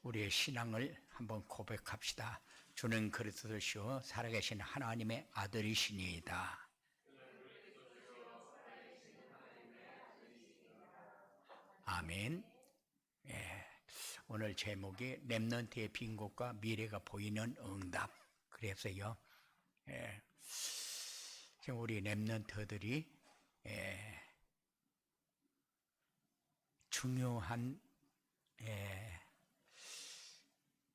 우리의 신앙을 한번 고백합시다. 주는 그리스도시요 살아계신 하나님의 아들이시니이다. 아멘. 예, 오늘 제목이 렘넌트의 빈 곳과 미래가 보이는 응답. 그래서요, 지금 우리 렘넌트들이 중요한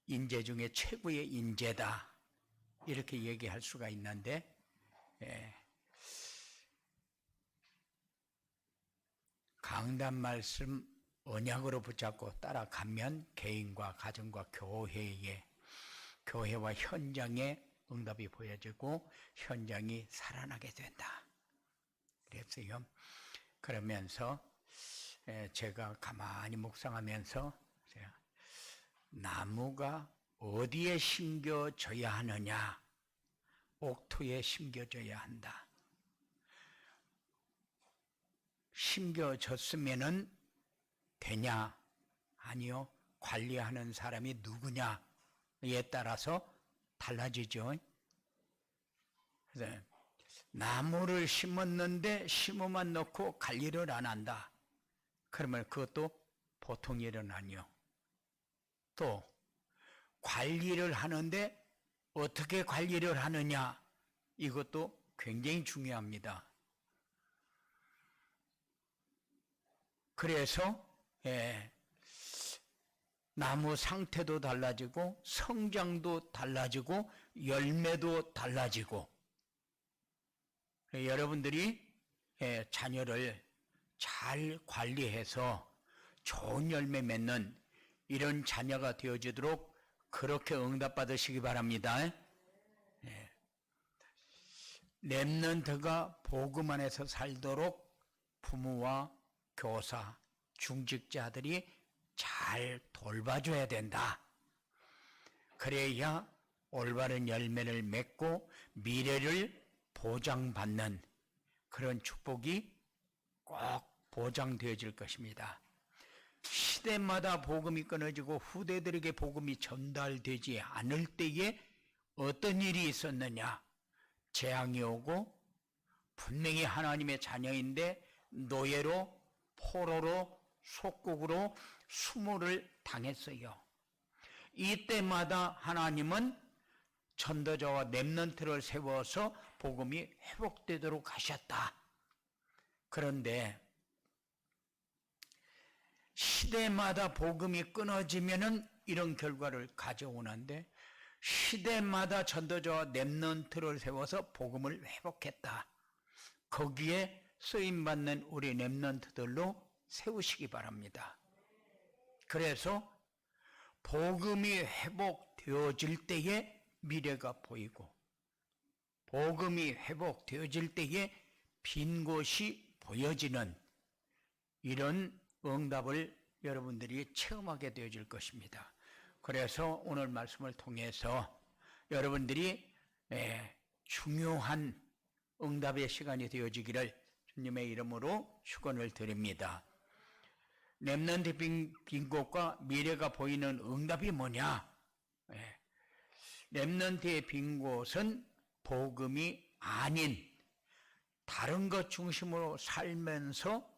인재 중에 최고의 인재다, 이렇게 얘기할 수가 있는데, 강단 말씀 언약으로 붙잡고 따라가면 개인과 가정과 교회와 현장에 응답이 보여지고 현장이 살아나게 된다. 그랬어요. 그러면서 제가 가만히 묵상하면서 나무가 어디에 심겨져야 하느냐? 옥토에 심겨져야 한다. 심겨졌으면은 되냐? 아니요. 관리하는 사람이 누구냐에 따라서 달라지죠. 그래서 나무를 심었는데 심어만 놓고 관리를 안 한다. 그러면 그것도 보통 일은 아니요. 또 관리를 하는데 어떻게 관리를 하느냐, 이것도 굉장히 중요합니다. 그래서 나무 상태도 달라지고 성장도 달라지고 열매도 달라지고, 여러분들이 자녀를 잘 관리해서 좋은 열매 맺는 이런 자녀가 되어지도록 그렇게 응답받으시기 바랍니다. 렘넌트가 복음 안에서 살도록 부모와 교사, 중직자들이 잘 돌봐줘야 된다. 그래야 올바른 열매를 맺고 미래를 보장받는 그런 축복이 꼭 보장되어질 것입니다. 시대마다 복음이 끊어지고 후대들에게 복음이 전달되지 않을 때에 어떤 일이 있었느냐? 재앙이 오고 분명히 하나님의 자녀인데 노예로, 포로로, 속국으로 수모를 당했어요. 이때마다 하나님은 전도자와 렘넌트를 세워서 복음이 회복되도록 하셨다. 그런데 시대마다 복음이 끊어지면은 이런 결과를 가져오는데, 시대마다 전도자와 렘넌트를 세워서 복음을 회복했다. 거기에 쓰임받는 우리 렘넌트들로 세우시기 바랍니다. 그래서 복음이 회복되어질 때에 미래가 보이고, 복음이 회복되어질 때에 빈 곳이 보여지는 이런 응답을 여러분들이 체험하게 되어질 것입니다. 그래서 오늘 말씀을 통해서 여러분들이 중요한 응답의 시간이 되어지기를 주님의 이름으로 축원을 드립니다. 렘넌트 빈 곳과 미래가 보이는 응답이 뭐냐? 렘넌트의 빈 곳은 복음이 아닌 다른 것 중심으로 살면서,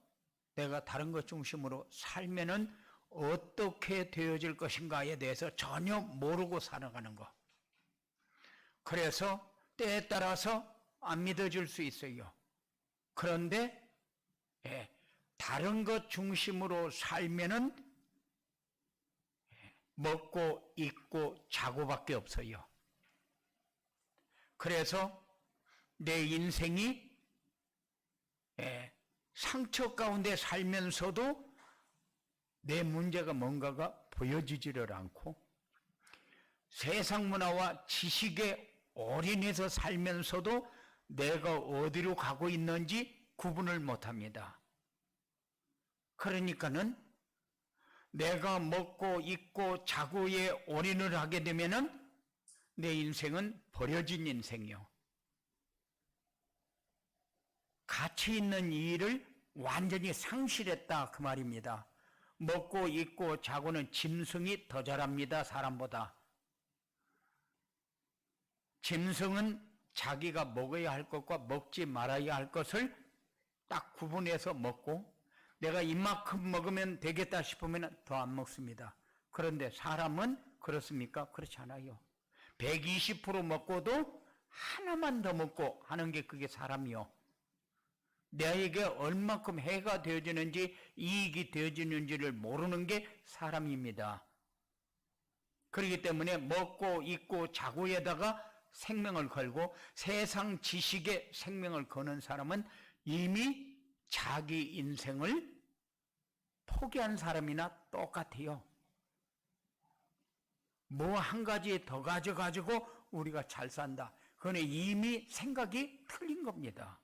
내가 다른 것 중심으로 살면은 어떻게 되어질 것인가에 대해서 전혀 모르고 살아가는 것. 그래서 때에 따라서 안 믿어질 수 있어요. 그런데 다른 것 중심으로 살면은 먹고 입고 자고밖에 없어요. 그래서 내 인생이 상처 가운데 살면서도 내 문제가 뭔가가 보여지지를 않고, 세상 문화와 지식에 올인해서 살면서도 내가 어디로 가고 있는지 구분을 못합니다. 그러니까는 내가 먹고 입고 자고에 올인을 하게 되면은 내 인생은 버려진 인생이요. 가치 있는 일을 완전히 상실했다, 그 말입니다. 먹고 입고 자고는 짐승이 더 잘합니다. 사람보다. 짐승은 자기가 먹어야 할 것과 먹지 말아야 할 것을 딱 구분해서 먹고, 내가 이만큼 먹으면 되겠다 싶으면 더 안 먹습니다. 그런데 사람은 그렇습니까? 그렇지 않아요. 120% 먹고도 하나만 더 먹고 하는 게 그게 사람이요. 내에게 얼만큼 해가 되어지는지 이익이 되어지는지를 모르는 게 사람입니다. 그렇기 때문에 먹고 입고 자고에다가 생명을 걸고 세상 지식에 생명을 거는 사람은 이미 자기 인생을 포기한 사람이나 똑같아요. 뭐 한 가지 더 가져가지고 우리가 잘 산다. 그건 이미 생각이 틀린 겁니다.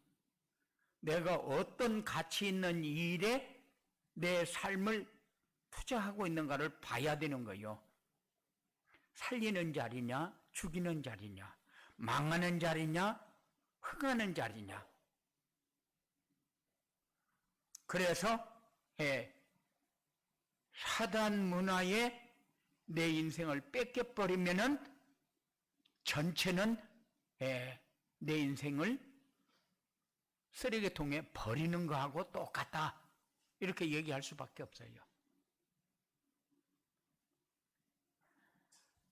내가 어떤 가치 있는 일에 내 삶을 투자하고 있는가를 봐야 되는 거예요. 살리는 자리냐, 죽이는 자리냐, 망하는 자리냐, 흥하는 자리냐. 그래서 사단 문화에 내 인생을 뺏겨버리면은 전체는 내 인생을 쓰레기통에 버리는 거하고 똑같다. 이렇게 얘기할 수밖에 없어요.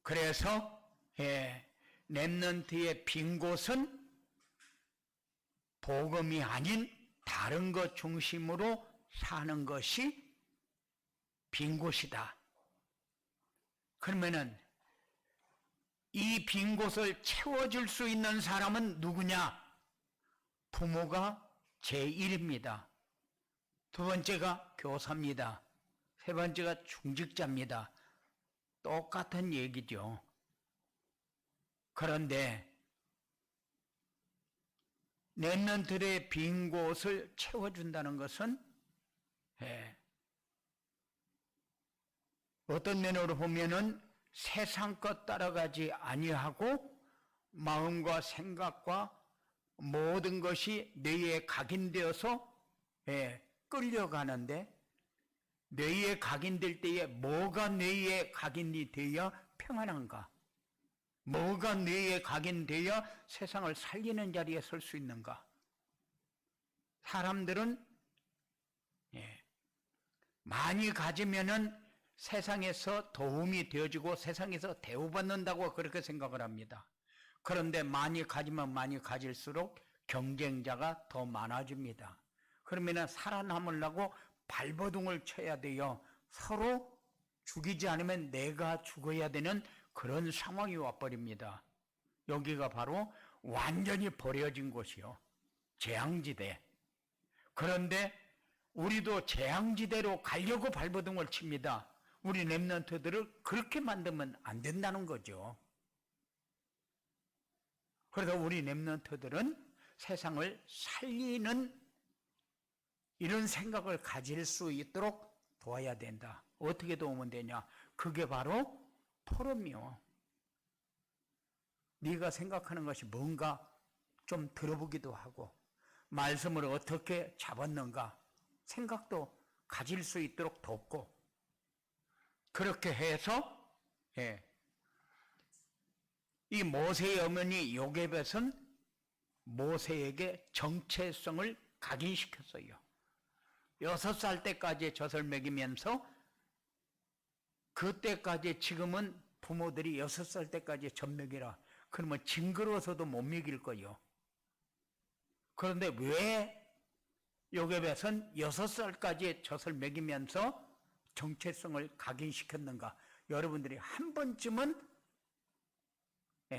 그래서 렘넌트의 빈 곳은 복음이 아닌 다른 것 중심으로 사는 것이 빈 곳이다. 그러면은 이 빈 곳을 채워줄 수 있는 사람은 누구냐? 부모가 제1입니다. 두 번째가 교사입니다. 세 번째가 중직자입니다. 똑같은 얘기죠. 그런데 렘넌트의 빈 곳을 채워준다는 것은 어떤 면으로 보면은 세상 것 따라가지 아니하고 마음과 생각과 모든 것이 뇌에 각인되어서 끌려가는데, 뇌에 각인될 때에 뭐가 뇌에 각인이 되어야 평안한가? 뭐가 뇌에 각인되어야 세상을 살리는 자리에 설 수 있는가? 사람들은 많이 가지면은 세상에서 도움이 되어지고 세상에서 대우받는다고 그렇게 생각을 합니다. 그런데 많이 가지면 많이 가질수록 경쟁자가 더 많아집니다. 그러면 살아남으려고 발버둥을 쳐야 돼요. 서로 죽이지 않으면 내가 죽어야 되는 그런 상황이 와버립니다. 여기가 바로 완전히 버려진 곳이요. 재앙지대. 그런데 우리도 재앙지대로 가려고 발버둥을 칩니다. 우리 렘넌트들을 그렇게 만들면 안 된다는 거죠. 그래서 우리 렘넌트들은 세상을 살리는 이런 생각을 가질 수 있도록 도와야 된다. 어떻게 도우면 되냐? 그게 바로 포럼이요. 네가 생각하는 것이 뭔가 좀 들어보기도 하고, 말씀을 어떻게 잡았는가 생각도 가질 수 있도록 돕고, 그렇게 해서 이 모세의 어머니 요게벳은 모세에게 정체성을 각인시켰어요. 6살 때까지 젖을 먹이면서, 그때까지, 지금은 부모들이 6살 때까지 젖 먹이라 그러면 징그러워서도 못 먹일 거예요. 그런데 왜 요게벳은 6살까지 젖을 먹이면서 정체성을 각인시켰는가? 여러분들이 한 번쯤은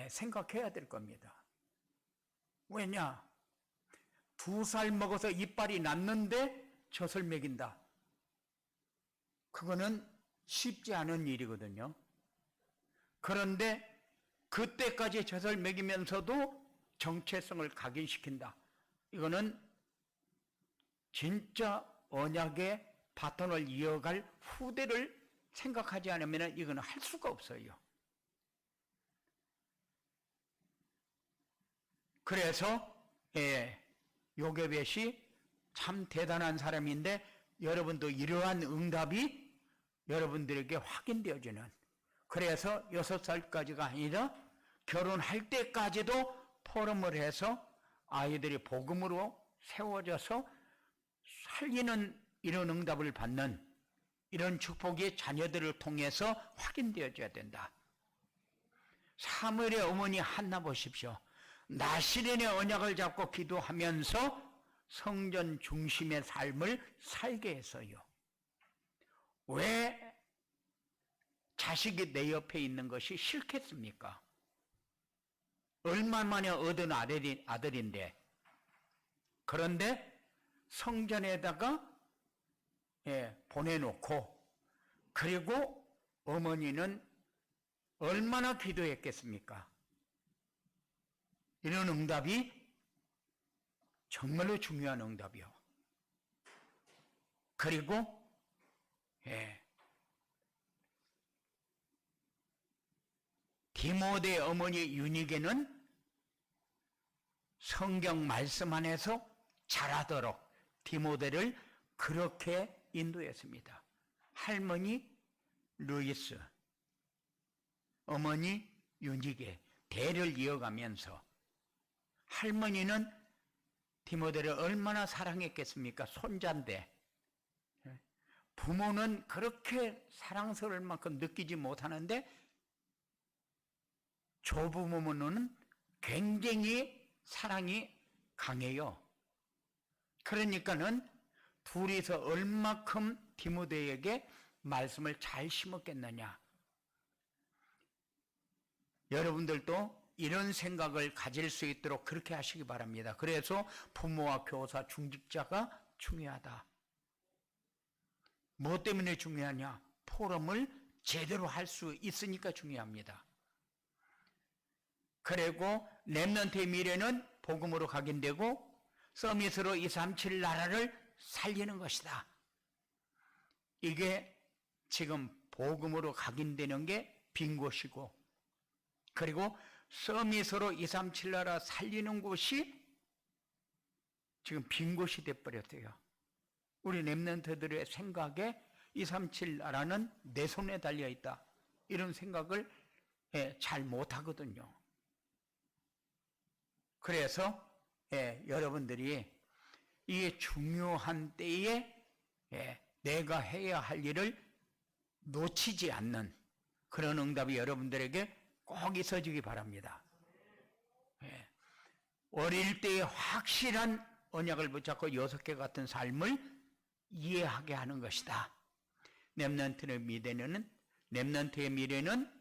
생각해야 될 겁니다. 왜냐? 2살 먹어서 이빨이 났는데 젖을 먹인다. 그거는 쉽지 않은 일이거든요. 그런데 그때까지 젖을 먹이면서도 정체성을 각인시킨다. 이거는 진짜 언약의 바톤을 이어갈 후대를 생각하지 않으면 이거는 할 수가 없어요. 그래서 요게벳이 참 대단한 사람인데, 여러분도 이러한 응답이 여러분들에게 확인되어지는, 그래서 6살까지가 아니라 결혼할 때까지도 포럼을 해서 아이들이 복음으로 세워져서 살리는 이런 응답을 받는 이런 축복이 자녀들을 통해서 확인되어져야 된다. 사무엘의 어머니 한나 보십시오. 나시린의 언약을 잡고 기도하면서 성전 중심의 삶을 살게 해서요. 왜 자식이 내 옆에 있는 것이 싫겠습니까? 얼마 만에 얻은 아들인데. 그런데 성전에다가 보내놓고, 그리고 어머니는 얼마나 기도했겠습니까? 이런 응답이 정말로 중요한 응답이요. 그리고 디모데 어머니 유니게는 성경 말씀 안에서 자라도록 디모데를 그렇게 인도했습니다. 할머니 루이스, 어머니 유니게, 대를 이어가면서 할머니는 디모데를 얼마나 사랑했겠습니까? 손자인데. 부모는 그렇게 사랑스러울 만큼 느끼지 못하는데 조부모는 굉장히 사랑이 강해요. 그러니까는 둘이서 얼마큼 디모데에게 말씀을 잘 심었겠느냐. 여러분들도 이런 생각을 가질 수 있도록 그렇게 하시기 바랍니다. 그래서 부모와 교사, 중직자가 중요하다. 뭐 때문에 중요하냐? 포럼을 제대로 할 수 있으니까 중요합니다. 그리고 렘넌트의 미래는 복음으로 각인되고 서밋으로 237 나라를 살리는 것이다. 이게 지금 복음으로 각인되는 게 빈 곳이고, 그리고 서밋으로 237 나라 살리는 곳이 지금 빈 곳이 돼버렸어요. 우리 렘넌트들의 생각에 237 나라는 내 손에 달려있다, 이런 생각을 잘 못하거든요. 그래서 여러분들이 이 중요한 때에 내가 해야 할 일을 놓치지 않는 그런 응답이 여러분들에게 꼭 있어지기 바랍니다. 어릴 때에 확실한 언약을 붙잡고 6개 같은 삶을 이해하게 하는 것이다. 렘넌트의 미래는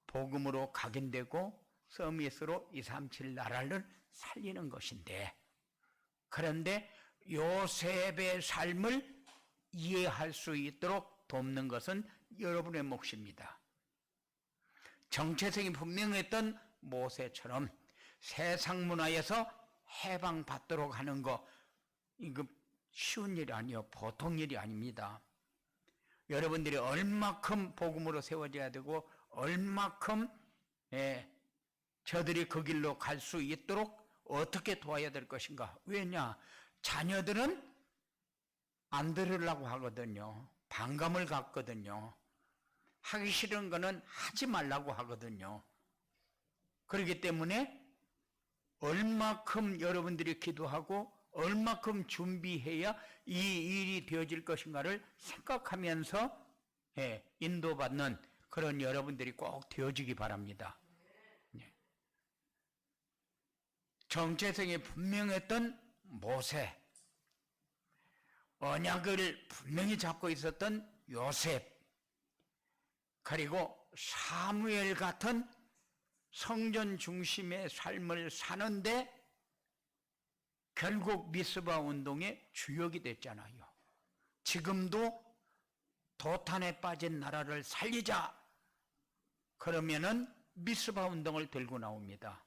복음으로 각인되고 서밋으로 237 나라를 살리는 것인데, 그런데 요셉의 삶을 이해할 수 있도록 돕는 것은 여러분의 몫입니다. 정체성이 분명했던 모세처럼 세상 문화에서 해방받도록 하는 거, 이거 쉬운 일이 아니요, 보통 일이 아닙니다. 여러분들이 얼마큼 복음으로 세워져야 되고 얼마큼 저들이 그 길로 갈 수 있도록 어떻게 도와야 될 것인가. 왜냐? 자녀들은 안 들으려고 하거든요. 반감을 갖거든요. 하기 싫은 거는 하지 말라고 하거든요. 그렇기 때문에 얼마큼 여러분들이 기도하고 얼마큼 준비해야 이 일이 되어질 것인가를 생각하면서 인도받는 그런 여러분들이 꼭 되어지기 바랍니다. 정체성이 분명했던 모세, 언약을 분명히 잡고 있었던 요셉, 그리고 사무엘 같은 성전 중심의 삶을 사는데 결국 미스바 운동의 주역이 됐잖아요. 지금도 도탄에 빠진 나라를 살리자 그러면은 미스바 운동을 들고 나옵니다.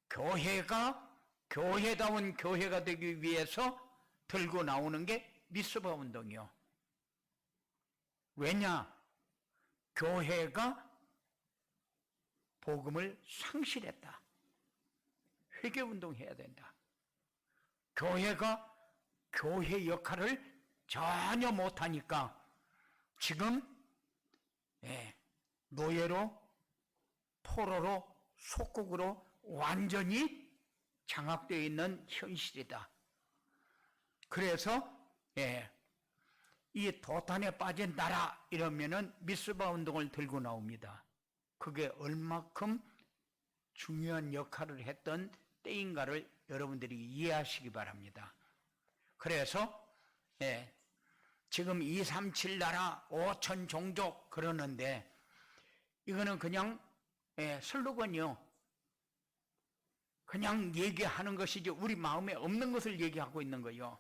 교회가 교회다운 교회가 되기 위해서 들고 나오는 게 미스바 운동이요. 왜냐? 교회가 복음을 상실했다. 회개운동 해야 된다. 교회가 교회 역할을 전혀 못하니까 지금 노예로, 포로로, 속국으로 완전히 장악되어 있는 현실이다. 그래서 이 도탄에 빠진 나라 이러면은 미스바 운동을 들고 나옵니다. 그게 얼마큼 중요한 역할을 했던 때인가를 여러분들이 이해하시기 바랍니다. 그래서 지금 237 나라 5천 종족 그러는데 이거는 그냥 슬로건이요. 그냥 얘기하는 것이지 우리 마음에 없는 것을 얘기하고 있는 거예요.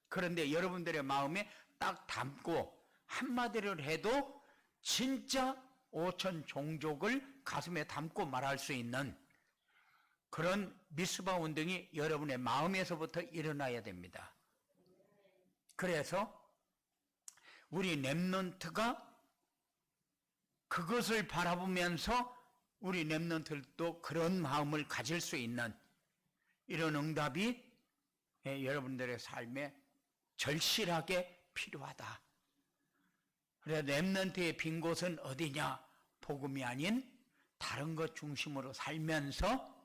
그런데 여러분들의 마음에 딱 담고 한마디를 해도 진짜 5천 종족을 가슴에 담고 말할 수 있는 그런 미스바 운동이 여러분의 마음에서부터 일어나야 됩니다. 그래서 우리 렘넌트가 그것을 바라보면서 우리 렘넌트들도 그런 마음을 가질 수 있는 이런 응답이 여러분들의 삶에 절실하게 필요하다. 그래서 렘넌트의 빈 곳은 어디냐? 복음이 아닌 다른 것 중심으로 살면서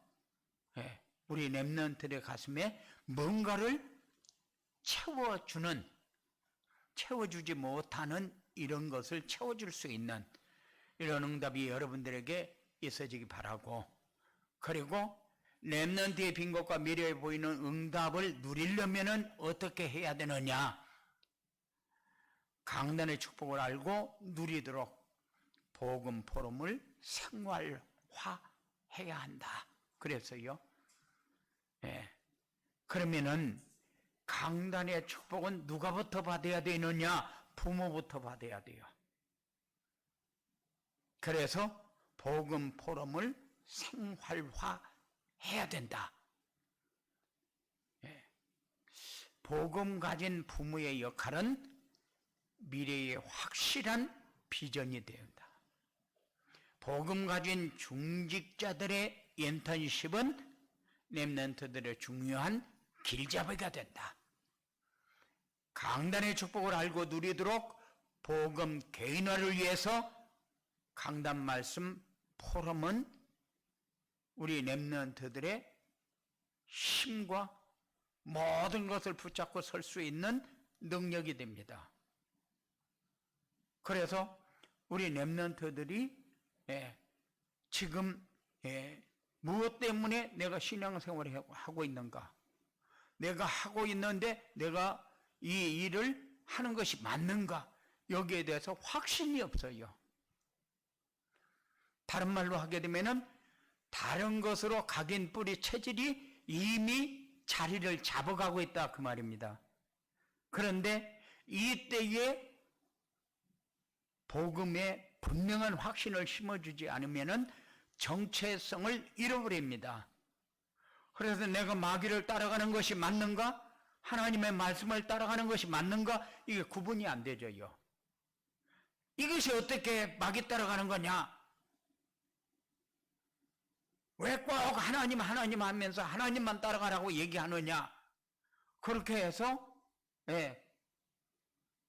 우리 렘넌트의 가슴에 뭔가를 채워주지 못하는 이런 것을 채워줄 수 있는 이런 응답이 여러분들에게 있어지기 바라고, 그리고 렘넌트의 빈 곳과 미래에 보이는 응답을 누리려면 어떻게 해야 되느냐? 강단의 축복을 알고 누리도록 복음 포럼을 생활화해야 한다. 그래서요. 그러면은 강단의 축복은 누가부터 받아야 되느냐? 부모부터 받아야 돼요. 그래서 복음 포럼을 생활화해야 된다. 복음 가진 부모의 역할은 미래의 확실한 비전이 된다. 복음 가진 중직자들의 인턴십은 렘넌트들의 중요한 길잡이가 된다. 강단의 축복을 알고 누리도록 복음 개인화를 위해서 강단 말씀 포럼은 우리 렘넌트들의 힘과 모든 것을 붙잡고 설 수 있는 능력이 됩니다. 그래서 우리 렘넌트들이 지금 무엇 때문에 내가 신앙생활을 하고 있는가? 내가 하고 있는데 내가 이 일을 하는 것이 맞는가? 여기에 대해서 확신이 없어요. 다른 말로 하게 되면은 다른 것으로 각인 뿌리 체질이 이미 자리를 잡아가고 있다 그 말입니다. 그런데 이때에 복음에 분명한 확신을 심어주지 않으면은 정체성을 잃어버립니다. 그래서 내가 마귀를 따라가는 것이 맞는가? 하나님의 말씀을 따라가는 것이 맞는가? 이게 구분이 안 되죠요. 이것이 어떻게 마귀 따라가는 거냐? 왜 꼭 하나님 하면서 하나님만 따라가라고 얘기하느냐? 그렇게 해서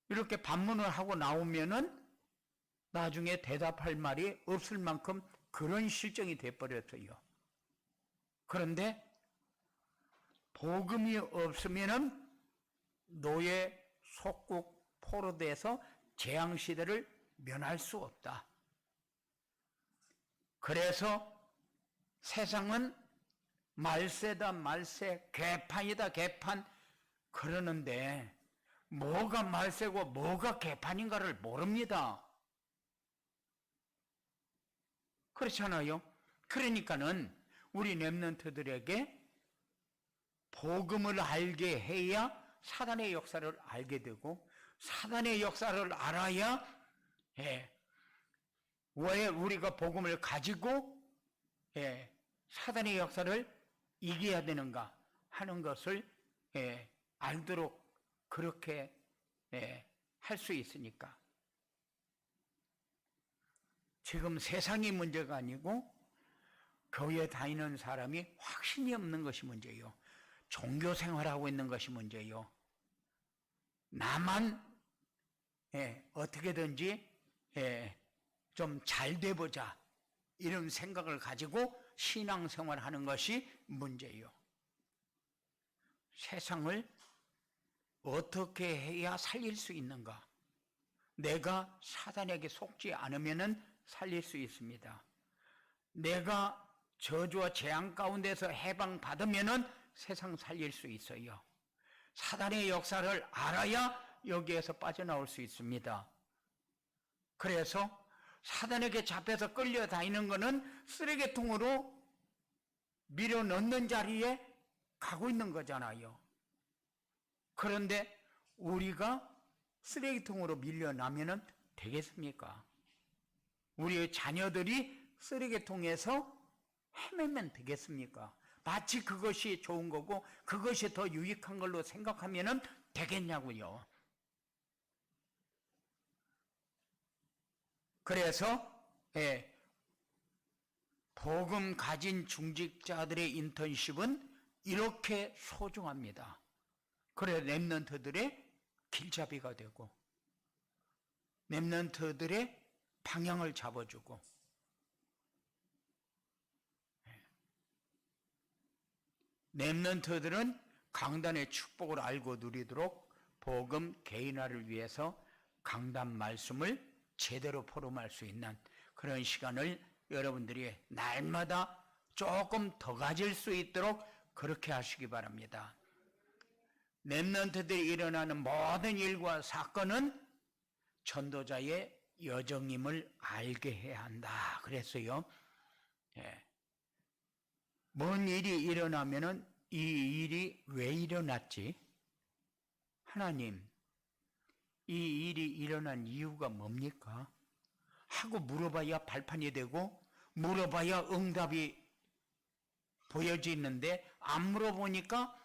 이렇게 반문을 하고 나오면은 나중에 대답할 말이 없을 만큼 그런 실정이 돼버렸어요. 그런데 복음이 없으면은 노예, 속국, 포로돼서 재앙시대를 면할 수 없다. 그래서 세상은 말세다 말세, 개판이다 개판 그러는데 뭐가 말세고 뭐가 개판인가를 모릅니다. 그렇잖아요. 그러니까는 우리 렘넌트들에게 복음을 알게 해야 사단의 역사를 알게 되고, 사단의 역사를 알아야 왜 우리가 복음을 가지고 사단의 역사를 이겨야 되는가 하는 것을 알도록 그렇게 할 수 있으니까. 지금 세상이 문제가 아니고 교회 다니는 사람이 확신이 없는 것이 문제예요. 종교 생활하고 있는 것이 문제예요. 나만 어떻게든지 좀 잘 돼보자 이런 생각을 가지고 신앙생활하는 것이 문제예요. 세상을 어떻게 해야 살릴 수 있는가? 내가 사단에게 속지 않으면 살릴 수 있습니다. 내가 저주와 재앙 가운데서 해방받으면 세상 살릴 수 있어요. 사단의 역사를 알아야 여기에서 빠져나올 수 있습니다. 그래서 사단에게 잡혀서 끌려다니는 것은 쓰레기통으로 밀어넣는 자리에 가고 있는 거잖아요. 그런데 우리가 쓰레기통으로 밀려나면 되겠습니까? 우리의 자녀들이 쓰레기통에서 헤매면 되겠습니까? 마치 그것이 좋은 거고 그것이 더 유익한 걸로 생각하면 되겠냐고요. 그래서 복음 가진 중직자들의 인턴십은 이렇게 소중합니다. 그래 렘넌트들의 길잡이가 되고 렘넌트들의 방향을 잡아주고 렘넌트들은 강단의 축복을 알고 누리도록 복음 개인화를 위해서 강단 말씀을 제대로 포럼할 수 있는 그런 시간을 여러분들이 날마다 조금 더 가질 수 있도록 그렇게 하시기 바랍니다. 렘넌트들이 일어나는 모든 일과 사건은 전도자의 여정임을 알게 해야 한다. 그랬어요. 뭔 일이 일어나면은 이 일이 왜 일어났지? 하나님, 이 일이 일어난 이유가 뭡니까? 하고 물어봐야 발판이 되고 물어봐야 응답이 보여지는데 안 물어보니까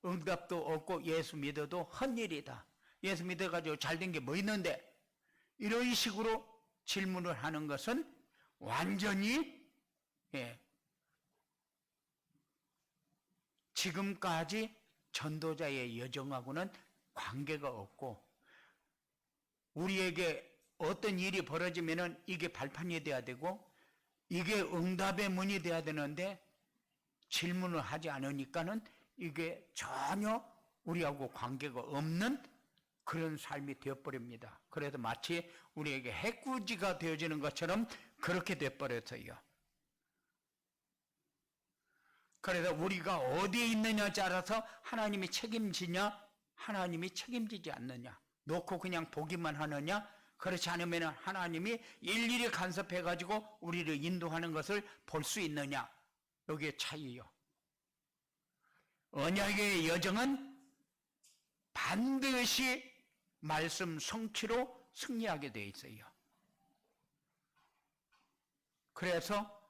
응답도 없고 예수 믿어도 헛일이다. 예수 믿어가지고 잘된 게 뭐 있는데? 이런 식으로 질문을 하는 것은 완전히 지금까지 전도자의 여정하고는 관계가 없고 우리에게 어떤 일이 벌어지면 이게 발판이 돼야 되고 이게 응답의 문이 돼야 되는데 질문을 하지 않으니까는 이게 전혀 우리하고 관계가 없는 그런 삶이 되어버립니다. 그래서 마치 우리에게 해꾸지가 되어지는 것처럼 그렇게 되어버렸어요. 그래서 우리가 어디에 있느냐에 따라서 하나님이 책임지냐 하나님이 책임지지 않느냐 놓고 그냥 보기만 하느냐 그렇지 않으면 하나님이 일일이 간섭해가지고 우리를 인도하는 것을 볼 수 있느냐 여기에 차이요. 언약의 여정은 반드시 말씀 성취로 승리하게 되어 있어요. 그래서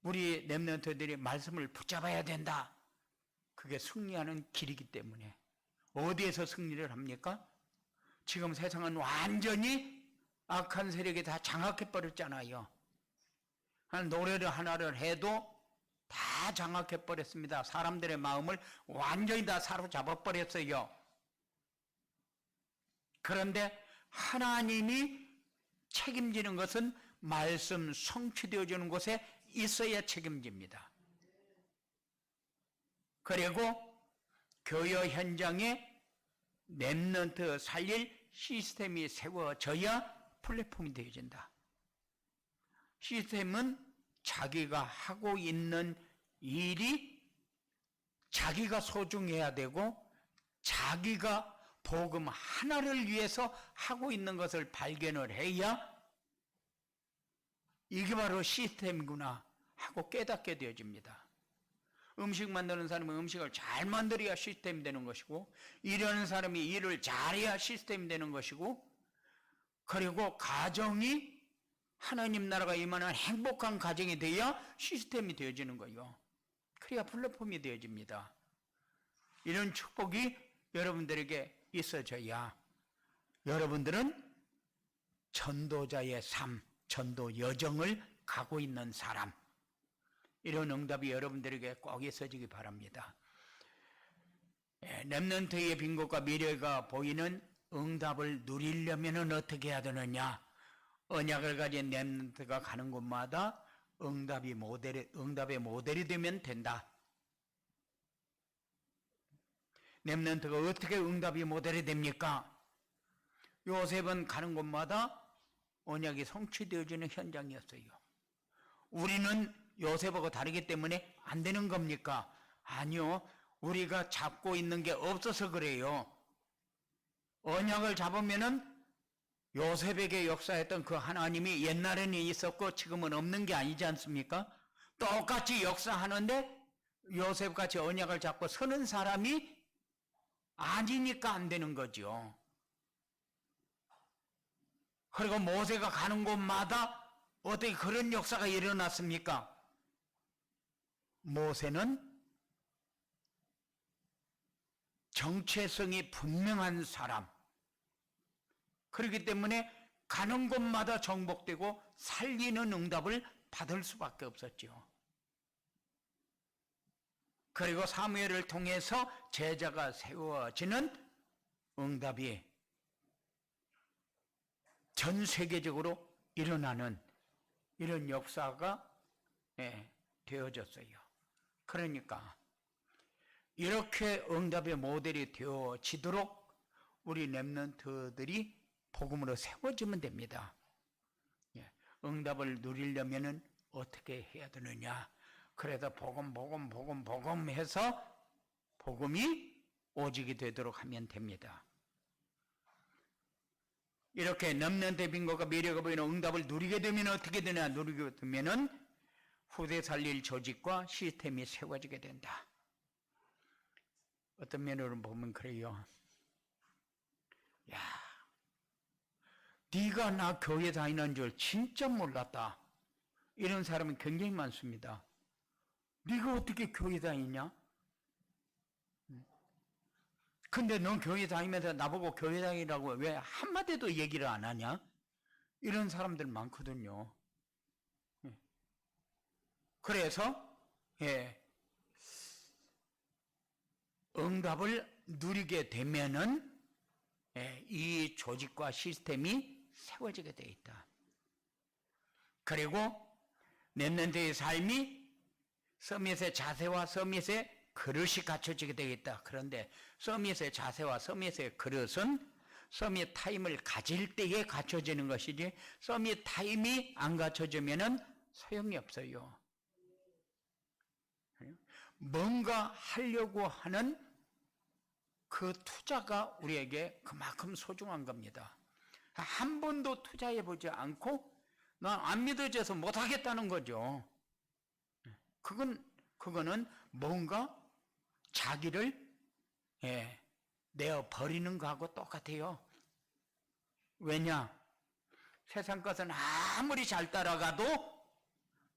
우리 렘넌트들이 말씀을 붙잡아야 된다. 그게 승리하는 길이기 때문에 어디에서 승리를 합니까? 지금 세상은 완전히 악한 세력이 다 장악해버렸잖아요. 한 노래를 하나를 해도 다 장악해버렸습니다. 사람들의 마음을 완전히 다 사로잡아버렸어요. 그런데 하나님이 책임지는 것은 말씀 성취되어지는 곳에 있어야 책임집니다. 그리고 교회 현장에 렘넌트 살릴 시스템이 세워져야 플랫폼이 되어진다. 시스템은 자기가 하고 있는 일이 자기가 소중해야 되고 자기가 복음 하나를 위해서 하고 있는 것을 발견을 해야 이게 바로 시스템이구나 하고 깨닫게 되어집니다. 음식 만드는 사람은 음식을 잘 만들어야 시스템이 되는 것이고 일하는 사람이 일을 잘해야 시스템이 되는 것이고 그리고 가정이 하나님 나라가 임하는 행복한 가정이 되어야 시스템이 되어지는 거예요. 그래야 플랫폼이 되어집니다. 이런 축복이 여러분들에게 있어져야 여러분들은 전도자의 삶, 전도 여정을 가고 있는 사람 이런 응답이 여러분들에게 꼭 있어지기 바랍니다. 렘넌트의 빈곳과 미래가 보이는 응답을 누리려면 어떻게 해야 되느냐? 언약을 가진 렘넌트가 가는 곳마다 응답의 모델이 되면 된다. 렘넌트가 어떻게 응답의 모델이 됩니까? 요셉은 가는 곳마다 언약이 성취되어지는 현장이었어요. 우리는 요셉하고 다르기 때문에 안 되는 겁니까? 아니요. 우리가 잡고 있는 게 없어서 그래요. 언약을 잡으면은 요셉에게 역사했던 그 하나님이 옛날에는 있었고 지금은 없는 게 아니지 않습니까? 똑같이 역사하는데 요셉같이 언약을 잡고 서는 사람이 아니니까 안 되는 거죠. 그리고 모세가 가는 곳마다 어떻게 그런 역사가 일어났습니까? 모세는 정체성이 분명한 사람, 그렇기 때문에 가는 곳마다 정복되고 살리는 응답을 받을 수밖에 없었죠. 그리고 사무엘을 통해서 제자가 세워지는 응답이 전 세계적으로 일어나는 이런 역사가 되어졌어요. 그러니까 이렇게 응답의 모델이 되어지도록 우리 렘넌트들이 복음으로 세워지면 됩니다. 응답을 누리려면 어떻게 해야 되느냐? 그래서 복음 해서 복음이 오직이 되도록 하면 됩니다. 이렇게 렘넌트의 빈곤과 미래가 보이는 응답을 누리게 되면 어떻게 되냐? 누리게 되면은 후대 살릴 조직과 시스템이 세워지게 된다. 어떤 면으로 보면 그래요. 야, 네가 나 교회 다니는 줄 진짜 몰랐다. 이런 사람은 굉장히 많습니다. 네가 어떻게 교회 다니냐? 근데 넌 교회 다니면서 나보고 교회 다니라고 왜 한마디도 얘기를 안 하냐? 이런 사람들 많거든요. 그래서 응답을 누리게 되면은 이 조직과 시스템이 세워지게 되어 있다. 그리고 렘넌트의 삶이 서밋의 자세와 서밋의 그릇이 갖춰지게 되겠다. 그런데 서밋의 자세와 서밋의 그릇은 서밋 타임을 가질 때에 갖춰지는 것이지 서밋 타임이 안 갖춰지면은 소용이 없어요. 뭔가 하려고 하는 그 투자가 우리에게 그만큼 소중한 겁니다. 한 번도 투자해보지 않고 난 안 믿어져서 못하겠다는 거죠. 그거는 뭔가 자기를 내어버리는 거하고 똑같아요. 왜냐? 세상 것은 아무리 잘 따라가도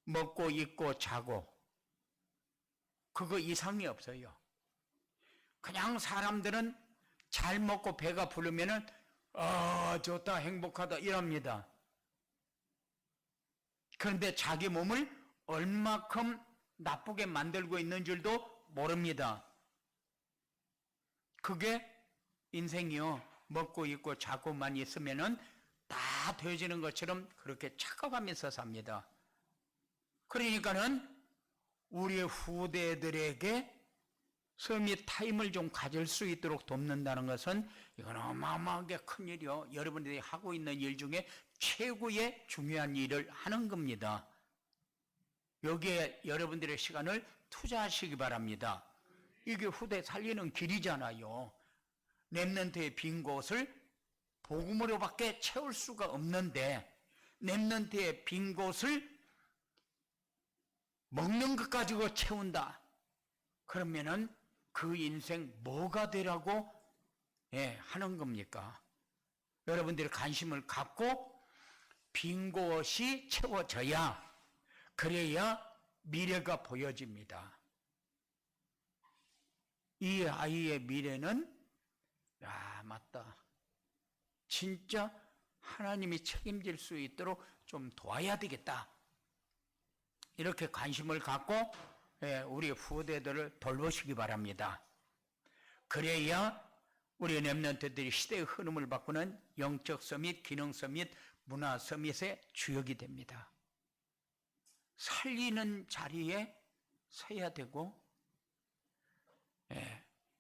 먹고 입고 자고 그거 이상이 없어요. 그냥 사람들은 잘 먹고 배가 부르면은 좋다 행복하다 이럽니다. 그런데 자기 몸을 얼마큼 나쁘게 만들고 있는 줄도 모릅니다. 그게 인생이요. 먹고 입고 자고만 있으면은 다 되어지는 것처럼 그렇게 착각하면서 삽니다. 그러니까는 우리의 후대들에게 서밋 타임을 좀 가질 수 있도록 돕는다는 것은 이건 어마어마하게 큰 일이요. 여러분들이 하고 있는 일 중에 최고의 중요한 일을 하는 겁니다. 여기에 여러분들의 시간을 투자하시기 바랍니다. 이게 후대 살리는 길이잖아요. 렘넌트의 빈 곳을 복음으로밖에 채울 수가 없는데 렘넌트의 빈 곳을 먹는 것 가지고 채운다. 그러면은 그 인생 뭐가 되라고 하는 겁니까? 여러분들이 관심을 갖고 빈 곳이 채워져야 그래야 미래가 보여집니다. 이 아이의 미래는 맞다. 진짜 하나님이 책임질 수 있도록 좀 도와야 되겠다. 이렇게 관심을 갖고 우리 후대들을 돌보시기 바랍니다. 그래야 우리 렘넌트들이 시대의 흐름을 바꾸는 영적 서밋, 기능 서밋, 문화 서밋의 주역이 됩니다. 살리는 자리에 서야 되고,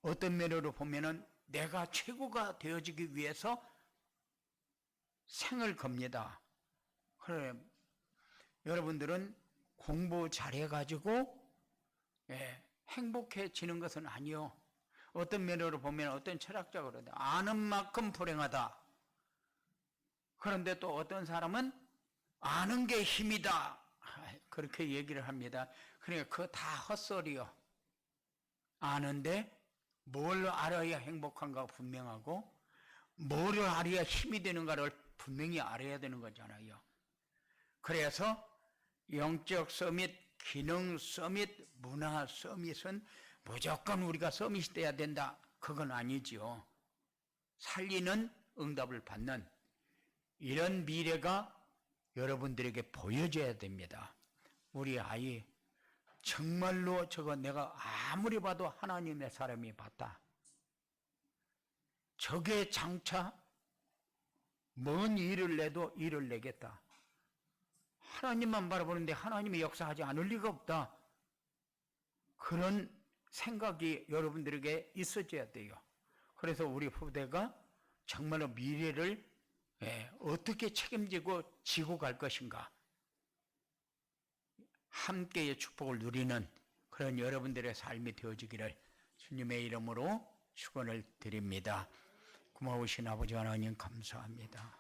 어떤 면으로 보면은 내가 최고가 되어지기 위해서 생을 겁니다. 그래, 여러분들은 공부 잘해가지고 행복해지는 것은 아니요. 어떤 면으로 보면 어떤 철학자가 그러다 아는 만큼 불행하다. 그런데 또 어떤 사람은 아는 게 힘이다. 그렇게 얘기를 합니다. 그러니까 그거 다 헛소리요. 아는데 뭘 알아야 행복한가 분명하고 뭘 알아야 힘이 되는가를 분명히 알아야 되는 거잖아요. 그래서 영적 서밋, 기능 서밋, 문화 서밋은 무조건 우리가 서밋이 돼야 된다. 그건 아니지요. 살리는 응답을 받는 이런 미래가 여러분들에게 보여져야 됩니다. 우리 아이 정말로 저거 내가 아무리 봐도 하나님의 사람이 봤다. 저게 장차 먼 일을 내도 일을 내겠다. 하나님만 바라보는데 하나님이 역사하지 않을 리가 없다. 그런 생각이 여러분들에게 있어져야 돼요. 그래서 우리 후대가 정말로 미래를 어떻게 책임지고 지고 갈 것인가. 함께의 축복을 누리는 그런 여러분들의 삶이 되어지기를 주님의 이름으로 축원을 드립니다. 고마우신 아버지 하나님 감사합니다.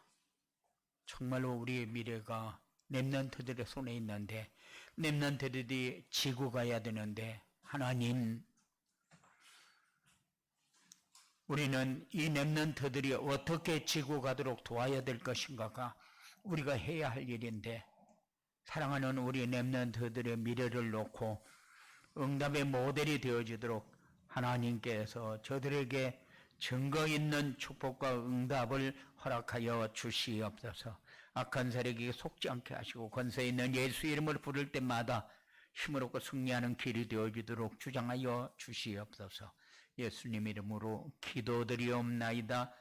정말로 우리의 미래가 렘넌트들의 손에 있는데 렘넌트들이 지고 가야 되는데 하나님 우리는 이 렘넌트들이 어떻게 지고 가도록 도와야 될 것인가가 우리가 해야 할 일인데 사랑하는 우리 렘넌트들의 미래를 놓고 응답의 모델이 되어지도록 하나님께서 저들에게 증거 있는 축복과 응답을 허락하여 주시옵소서. 악한 세력에게 속지 않게 하시고 권세 있는 예수 이름을 부를 때마다 힘을 얻고 승리하는 길이 되어지도록 주장하여 주시옵소서. 예수님 이름으로 기도드리옵나이다.